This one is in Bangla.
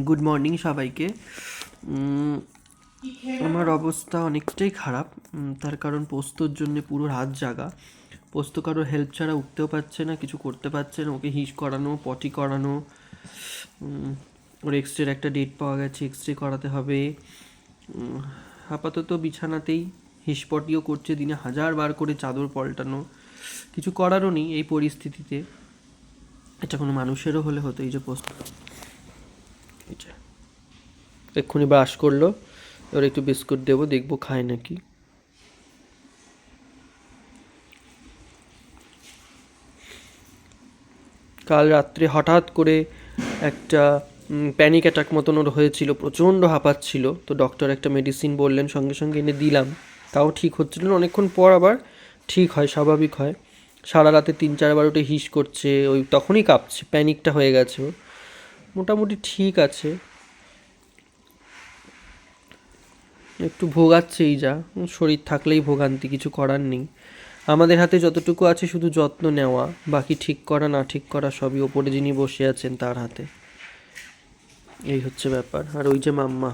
গুড মর্নিং সবাইকে। আমার অবস্থা অনেকটাই খারাপ, তার কারণ পোস্তর জন্য পুরো রাত জাগা। পোস্ত কারোর হেল্প ছাড়া উঠতেও পারছে না, কিছু করতে পারছে না। ওকে হিস করানো, পটি করানো, ওর এক্সরের একটা ডেট পাওয়া গেছে, এক্সরে করাতে হবে। আপাতত বিছানাতেই হিসপটিও করছে, দিনে 1000 বার করে চাদর পাল্টানো। কিছু করারও নেই এই পরিস্থিতিতে। এটা কোনো মানুষেরও হলে হতো। এই যে পোস্ত, এটা এক্ষুনি ব্রাশ করলো, এবার একটু বিস্কুট দেবো, দেখবো খায় নাকি। কাল রাত্রে হঠাৎ করে একটা প্যানিক অ্যাটাক মতন ওর হয়েছিল, প্রচণ্ড হাঁপাচ্ছিল। তো ডক্টর একটা মেডিসিন বললেন, সঙ্গে সঙ্গে এনে দিলাম, তাও ঠিক হচ্ছিল না। অনেকক্ষণ পর আবার ঠিক হয়, স্বাভাবিক হয়। সারা রাতে 3-4 বার ওটা হিস করছে, ওই তখনই কাঁপছে, প্যানিকটা হয়ে গেছে ওর। মোটামুটি ঠিক আছে, একটু ভোগাচ্ছেই যা, শরীর থাকলেই ভোগান্তি, কিছু করার নেই। আমাদের হাতে যতটুকু আছে শুধু যত্ন নেওয়া, বাকি ঠিক করা না ঠিক করা সবই ওপরে যিনি বসে আছেন তার হাতে। এই হচ্ছে ব্যাপার। আর ওই যে মাম্মা,